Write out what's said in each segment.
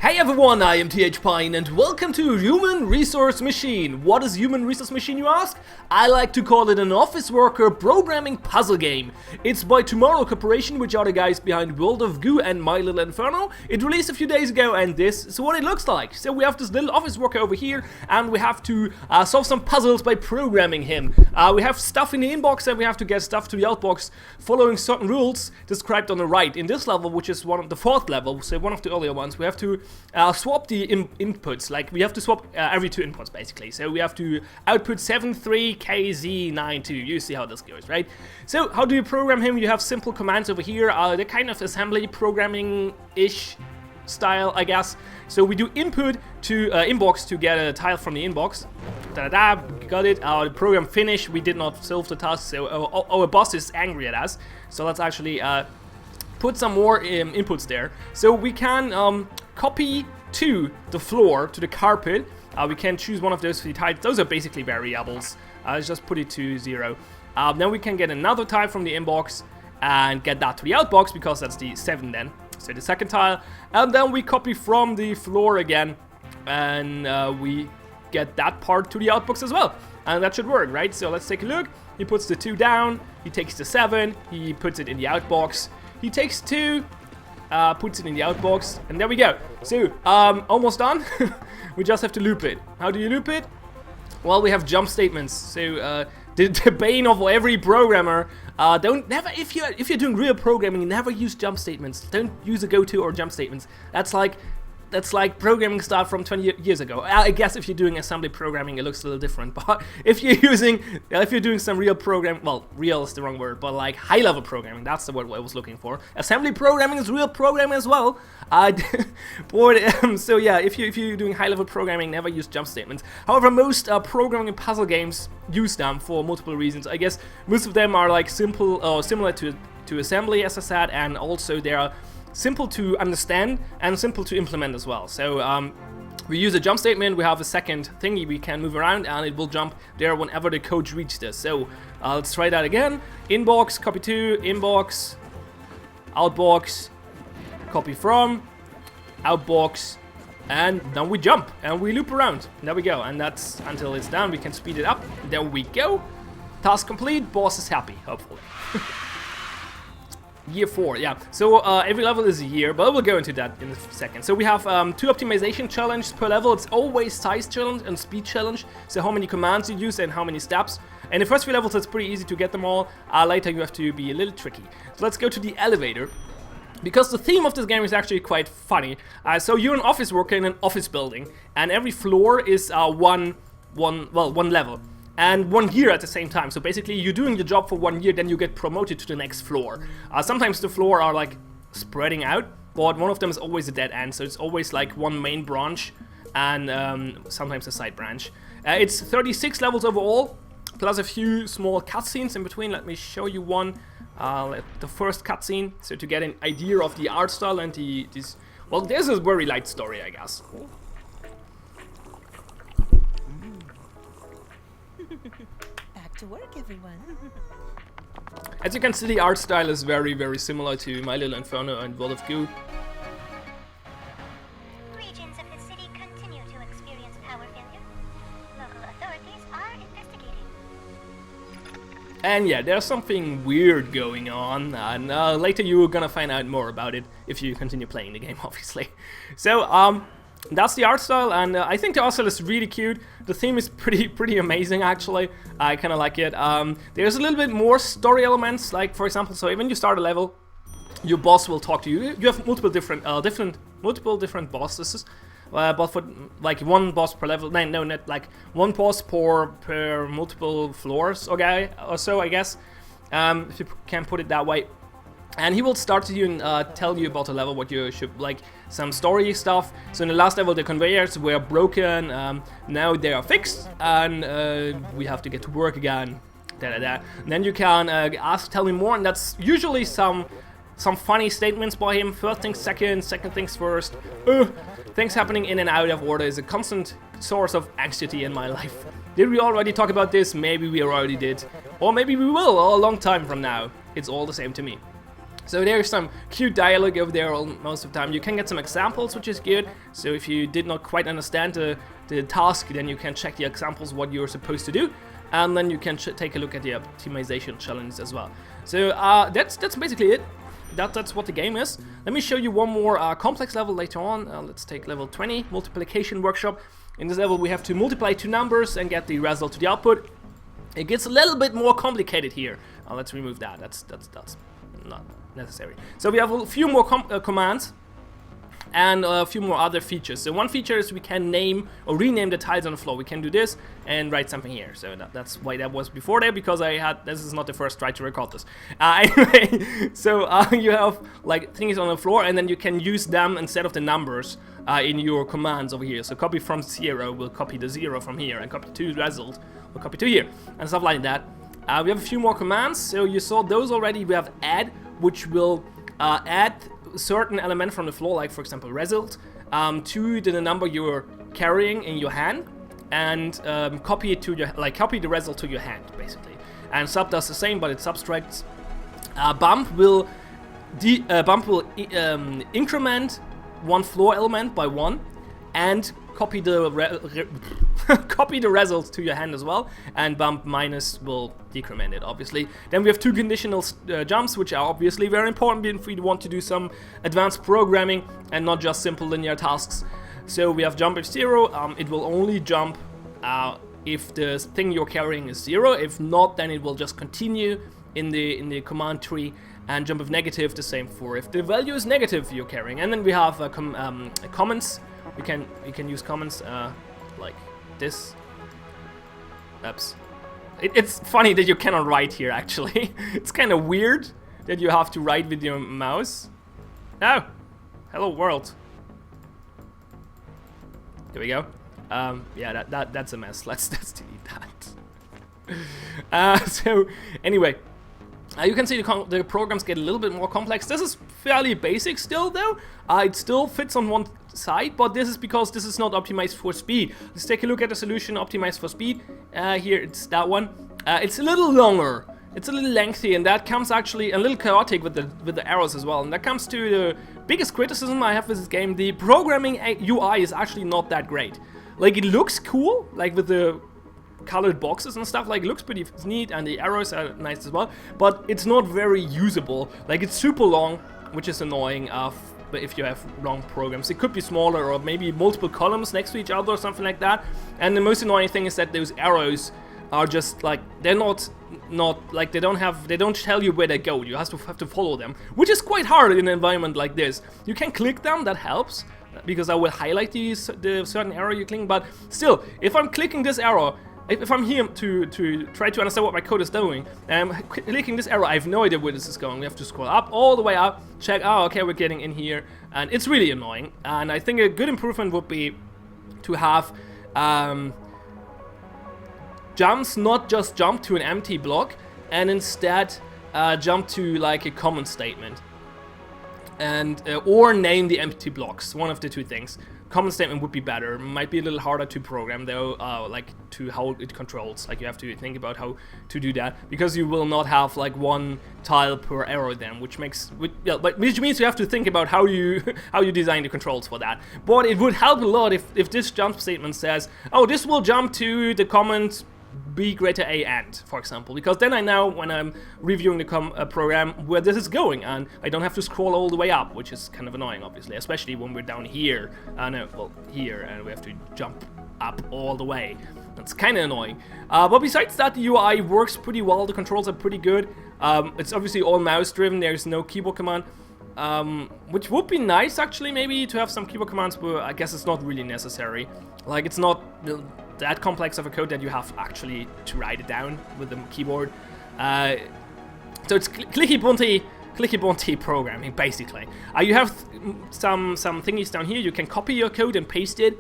Hey everyone, I am TH Pine and welcome to Human Resource Machine. What is Human Resource Machine, you ask? I like to call it an office worker programming puzzle game. It's by Tomorrow Corporation, which are the guys behind World of Goo and My Little Inferno. It released a few days ago and this is what it looks like. So we have this little office worker over here and we have to solve some puzzles by programming him. We have stuff in the inbox and we have to get stuff to the outbox following certain rules described on the right. In this level, which is one of the fourth level, so one of the earlier ones, we have to swap the inputs. Like we have to swap every two inputs basically. So we have to output 73KZ92. You see how this goes, right? So how do you program him? You have simple commands over here. They're kind of assembly programming-ish style, I guess. So we do input to inbox to get a tile from the inbox. Got it. The program finished. We did not solve the task, so our boss is angry at us. So let's actually put some more inputs there. So we can copy to the floor, to the carpet. We can choose one of those for the tiles. Those are basically variables. Let's just put it to 0. Then we can get another tile from the inbox and get that to the outbox because that's the 7 then. So the second tile. And then we copy from the floor again and we get that part to the outbox as well. And that should work, right? So let's take a look. He puts the 2 down. He takes the 7. He puts it in the outbox. He takes 2. Puts it in the outbox, and there we go. So, almost done. We just have to loop it. How do you loop it? Well, we have jump statements. So, the bane of every programmer. If you're doing real programming, never use jump statements. Don't use a goto or jump statements. That's like programming stuff from 20 years ago. I guess if you're doing assembly programming, it looks a little different. But if you're doing some real program, well, real is the wrong word, but like high-level programming, that's the word I was looking for. Assembly programming is real programming as well. So yeah, if you're doing high-level programming, never use jump statements. However, most programming and puzzle games use them for multiple reasons. I guess most of them are like simple or similar to assembly, as I said, and also they are simple to understand and simple to implement as well. So we use a jump statement, we have a second thingy we can move around and it will jump there whenever the code reaches this. So let's try that again. Inbox, copy to, inbox, outbox, copy from, outbox, and then we jump and we loop around. There we go, and that's until it's done. We can speed it up. There we go. Task complete, boss is happy, hopefully. Year 4, yeah. So every level is a year, but we'll go into that in a second. So we have 2 optimization challenges per level. It's always size challenge and speed challenge. So how many commands you use and how many steps. And the first 3 levels, it's pretty easy to get them all. Later you have to be a little tricky. So let's go to the elevator. Because the theme of this game is actually quite funny. So you're an office worker in an office building, and every floor is one level. And 1 year at the same time. So basically you're doing your job for 1 year, then you get promoted to the next floor. Sometimes the floor are like spreading out, but one of them is always a dead end. So it's always like one main branch and sometimes a side branch. It's 36 levels overall, plus a few small cutscenes in between. Let me show you one. The first cutscene, so to get an idea of the art style and this. Well, there's a very light story, I guess. Back to work, everyone. As you can see, the art style is very, very similar to My Little Inferno and World of Goo. Regions of the city continue to experience power failure. Local authorities are investigating. And yeah, there's something weird going on, and later you're gonna find out more about it if you continue playing the game, obviously. So, that's the art style, and I think the art style is really cute. The theme is pretty amazing, actually. I kind of like it. There's a little bit more story elements, like for example, so when you start a level, your boss will talk to you. You have multiple different bosses, but for like one boss per level. No, not like one boss per multiple floors or so, I guess. If you can put it that way. And he will start to you and tell you about the level, what you should like, some story stuff. So in the last level, the conveyors were broken. Now they are fixed, and we have to get to work again. And then you can tell me more, and that's usually some funny statements by him. First things second, second things first. Things happening in and out of order is a constant source of anxiety in my life. Did we already talk about this? Maybe we already did, or maybe we will a long time from now. It's all the same to me. So there's some cute dialogue over there most of the time. You can get some examples, which is good. So if you did not quite understand the task, then you can check the examples, what you're supposed to do. And then you can take a look at the optimization challenges as well. So that's basically it. That's what the game is. Let me show you one more complex level later on. Let's take level 20, multiplication workshop. In this level we have to multiply two numbers and get the result to the output. It gets a little bit more complicated here. Let's remove that. That's not necessary. So we have a few more commands and a few more other features. So one feature is we can name or rename the tiles on the floor. We can do this and write something here. So that's why that was before there, because this is not the first try to record this. Anyway, so you have like things on the floor, and then you can use them instead of the numbers in your commands over here. So copy from 0 will copy the 0 from here, and copy to result will copy to here, and stuff like that. We have a few more commands. So you saw those already. We have add, which will add certain element from the floor, like for example result, to the number you're carrying in your hand, and copy it to your copy the result to your hand basically. And sub does the same, but it subtracts. Bump will increment one floor element by 1, and copy the copy the result to your hand as well, and bump minus will decrement it, obviously. Then we have two conditional jumps, which are obviously very important if we want to do some advanced programming and not just simple linear tasks. So we have jump if 0, it will only jump if the thing you're carrying is 0. If not, then it will just continue in the command tree. And jump if negative, the same for if the value is negative you're carrying. And then we have comments. We can use comments like this. Oops. It's funny that you cannot write here actually. It's kind of weird that you have to write with your mouse. Oh, hello world. There we go. Yeah, that's a mess. Let's delete that. So anyway. You can see the programs get a little bit more complex. This is fairly basic still though. It still fits on one side, but this is because this is not optimized for speed. Let's take a look at the solution optimized for speed. Here it's that one. It's a little longer. It's a little lengthy, and that comes actually a little chaotic with the arrows as well. And that comes to the biggest criticism I have with this game. The programming UI is actually not that great. Like, it looks cool, like with the colored boxes and stuff, like, it looks pretty neat, and the arrows are nice as well, but it's not very usable. Like, it's super long, which is annoying if you have long programs. It could be smaller, or maybe multiple columns next to each other or something like that. And the most annoying thing is that those arrows are just like, they're not like, they don't tell you where they go. You have to follow them, which is quite hard in an environment like this. You can click them, that helps, because I will highlight the certain arrow you click, but still, if I'm clicking this arrow, if I'm here to try to understand what my code is doing, and I'm clicking this arrow, I have no idea where this is going. We have to scroll up, all the way up, check, oh, okay, we're getting in here, and it's really annoying. And I think a good improvement would be to have jumps not just jump to an empty block, and instead jump to like a comment statement, and or name the empty blocks, one of the two things. Comment statement would be better. Might be a little harder to program though, like to how it controls. Like, you have to think about how to do that, because you will not have like one tile per arrow then, which means you have to think about how you design the controls for that. But it would help a lot if this jump statement says, oh, this will jump to the comment b greater a and, for example, because then I know when I'm reviewing the program where this is going, and I don't have to scroll all the way up, which is kind of annoying, obviously, especially when we're down here, here, and we have to jump up all the way. That's kind of annoying. But besides that, the UI works pretty well. The controls are pretty good. It's obviously all mouse driven. There's no keyboard command, which would be nice actually, maybe to have some keyboard commands, but I guess it's not really necessary. Like, it's not that complex of a code that you have actually to write it down with the keyboard. So it's clicky bunty programming basically. You have some thingies down here. You can copy your code and paste it,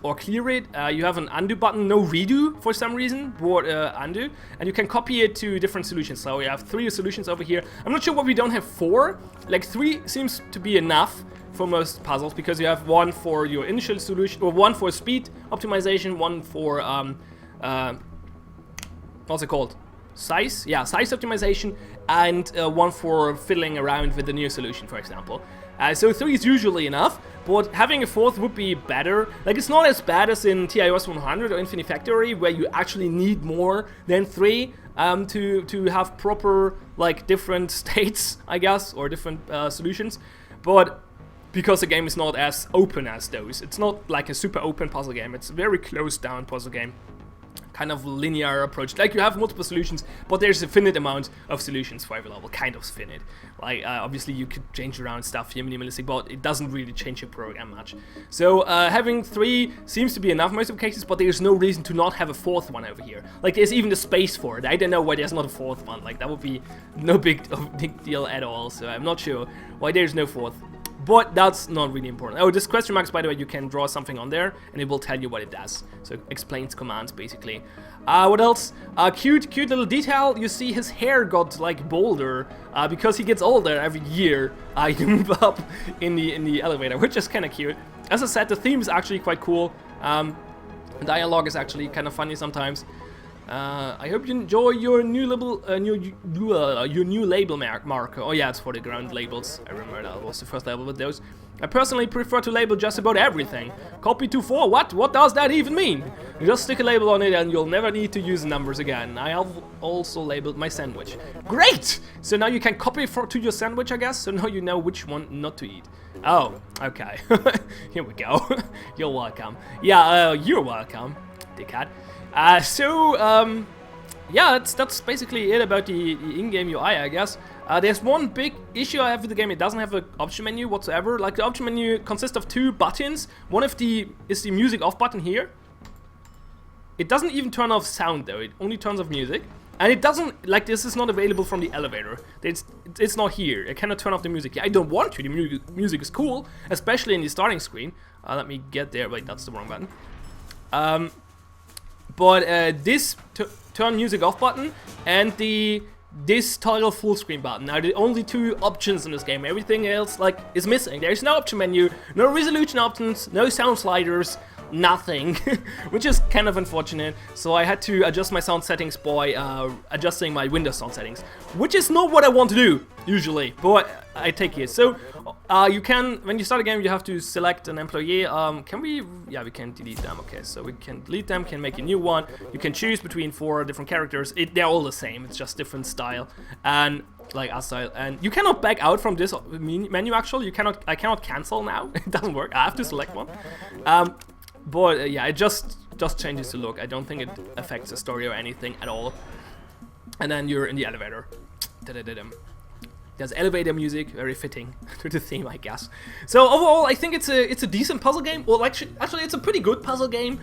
or clear it. You have an undo button, no redo for some reason, but undo, and you can copy it to different solutions. So we have 3 solutions over here. I'm not sure why we don't have 4. Like, 3 seems to be enough for most puzzles, because you have 1 for your initial solution, or 1 for speed optimization, 1 for what's it called? Size? Yeah, size optimization, and one for fiddling around with the new solution, for example. So 3 is usually enough, but having a 4th would be better. Like, it's not as bad as in TIOS 100 or Infinifactory, where you actually need more than 3 to have proper, like, different states, I guess, or different solutions. But because the game is not as open as those, it's not like a super open puzzle game. It's a very closed down puzzle game. Kind of linear approach. Like, you have multiple solutions, but there's a finite amount of solutions for every level. Kind of finite. Like, obviously you could change around stuff here minimalistic, but it doesn't really change your program much. So having 3 seems to be enough in most of the cases, but there's no reason to not have a 4th one over here. Like, there's even the space for it. I don't know why there's not a 4th one. Like, that would be no big deal at all. So I'm not sure why there's no 4th. But that's not really important. Oh, this question marks, by the way, you can draw something on there, and it will tell you what it does. So it explains commands, basically. What else? Cute little detail. You see his hair got, like, bolder, because he gets older every year. You move up in the elevator, which is kind of cute. As I said, the theme is actually quite cool. The dialogue is actually kind of funny sometimes. I hope you enjoy your new label, your new label marker. Oh yeah, it's for the ground labels. I remember that was the first label with those. I personally prefer to label just about everything. Copy to 4, what? What does that even mean? You just stick a label on it and you'll never need to use numbers again. I have also labeled my sandwich. Great! So now you can copy to your sandwich, I guess. So now you know which one not to eat. Oh, okay. Here we go. You're welcome. Yeah, you're welcome, dickhead. Yeah, that's basically it about the in-game UI, I guess. There's one big issue I have with the game. It doesn't have an option menu whatsoever. Like, the option menu consists of 2 buttons. One of is the music off button here. It doesn't even turn off sound, though. It only turns off music. And it doesn't, like, this is not available from the elevator. It's not here. I cannot turn off the music. Yeah, I don't want to. The music is cool, especially in the starting screen. Let me get there. Wait, that's the wrong button. But this turn music off button and this toggle full screen button are the only 2 options in this game. Everything else, like, is missing. There's no option menu, no resolution options, no sound sliders, nothing, which is kind of unfortunate. So I had to adjust my sound settings by adjusting my Windows sound settings, which is not what I want to do usually, but I take it. So you can, when you start a game, you have to select an employee. Can we? Yeah, we can delete them. Okay, so we can delete them, can make a new one. You can choose between 4 different characters. They're all the same. It's just different style and like our style. And you cannot back out from this menu. Actually, I cannot cancel now. It doesn't work. I have to select one. But yeah, it just changes the look. I don't think it affects the story or anything at all. And then you're in the elevator. There's elevator music, very fitting to the theme, I guess. So overall, I think it's a decent puzzle game. Well, actually, it's a pretty good puzzle game.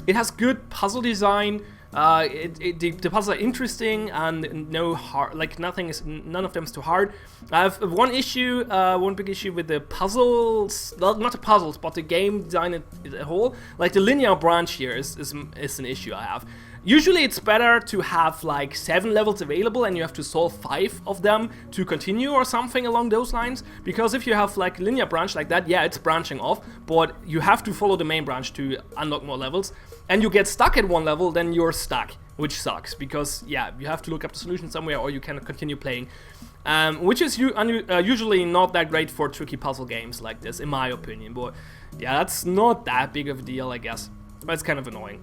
It has good puzzle design. The puzzles are interesting and no hard, like none of them is too hard. I have one big issue with the puzzles. Well, not the puzzles, but the game design as a whole. Like, the linear branch here is an issue I have. Usually it's better to have like 7 levels available and you have to solve 5 of them to continue or something along those lines. Because if you have like a linear branch like that, yeah, it's branching off, but you have to follow the main branch to unlock more levels. And you get stuck at one level, then you're stuck, which sucks. Because, yeah, you have to look up the solution somewhere or you cannot continue playing. Which is usually not that great for tricky puzzle games like this, in my opinion. But, yeah, that's not that big of a deal, I guess. But it's kind of annoying.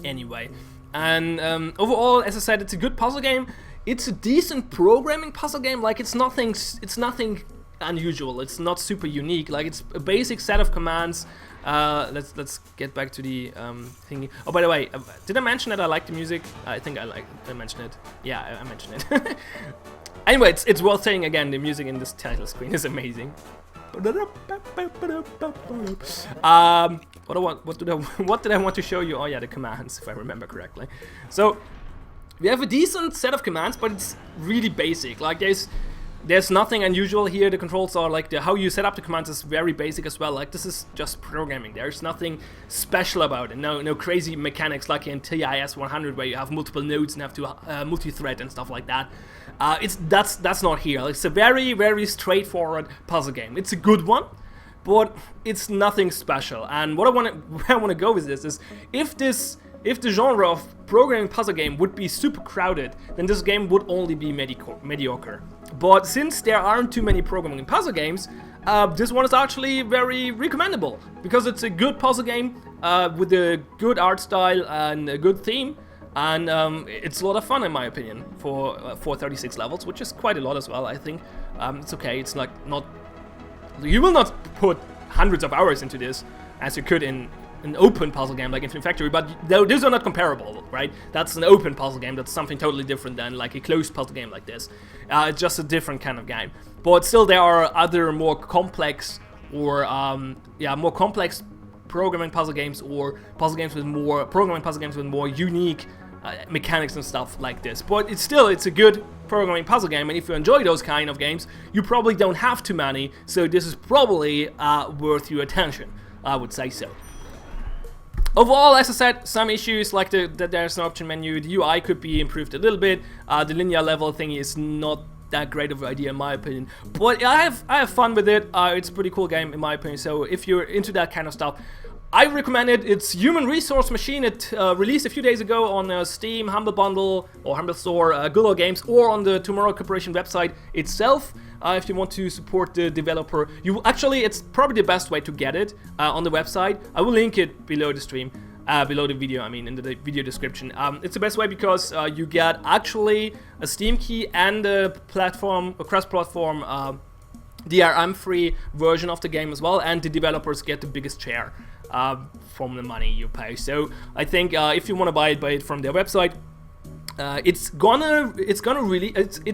Anyway. And overall, as I said, it's a good puzzle game. It's a decent programming puzzle game. Like, it's nothing unusual. It's not super unique. Like, it's a basic set of commands. Let's get back to the thingy. Oh, by the way, did I mention that I like the music? I think I mentioned it. Yeah, I mentioned it. Anyway, it's worth saying again. The music in this title screen is amazing. What did I want to show you? Oh yeah, the commands, if I remember correctly. So we have a decent set of commands, but it's really basic. Like, there's nothing unusual here. The controls are like how you set up the commands is very basic as well. Like, this is just programming. There's nothing special about it. No crazy mechanics like in TIS 100 where you have multiple nodes and have to multi-thread and stuff like that. That's not here. It's a very, very straightforward puzzle game. It's a good one, but it's nothing special. And where I want to go with this is, if this if the genre of programming puzzle game would be super crowded, then this game would only be mediocre. But since there aren't too many programming puzzle games, this one is actually very recommendable, because it's a good puzzle game with a good art style and a good theme, and it's a lot of fun in my opinion for 36 levels, which is quite a lot as well. I think it's okay. It's like not, you will not put hundreds of hours into this as you could in an open puzzle game like Infinite Factory, but these are not comparable, right? That's an open puzzle game. That's something totally different than like a closed puzzle game like this. It's just a different kind of game. But still, there are other more complex or more complex programming puzzle games, or puzzle games with more programming puzzle games with more unique mechanics and stuff like this. But it's a good programming puzzle game, and if you enjoy those kind of games, you probably don't have too many. So this is probably worth your attention. I would say so. Overall, as I said, some issues like that there's an option menu, the UI could be improved a little bit, the linear level thing is not that great of an idea in my opinion, but I have fun with it. It's a pretty cool game in my opinion, so if you're into that kind of stuff, I recommend it. It's Human Resource Machine. It released a few days ago on Steam, Humble Bundle or Humble Store, Good Old Games, or on the Tomorrow Corporation website itself. If you want to support the developer, it's probably the best way to get it on the website. I will link it below the stream, below the video, I mean in the video description. It's the best way because you get actually a Steam key and a platform, a cross-platform DRM-free version of the game as well, and the developers get the biggest share from the money you pay. So I think if you want to buy it from their website. It's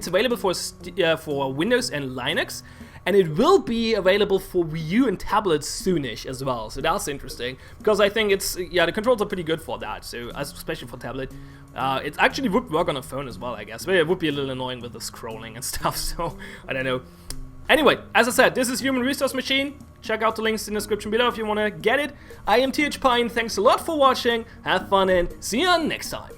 available for Windows and Linux, and it will be available for Wii U and tablets soonish as well. So that's interesting, because I think the controls are pretty good for that. So especially for tablet, it actually would work on a phone as well, I guess. But it would be a little annoying with the scrolling and stuff. So I don't know. Anyway, as I said, this is Human Resource Machine. Check out the links in the description below if you want to get it. I am TH Pine. Thanks a lot for watching. Have fun and see you next time.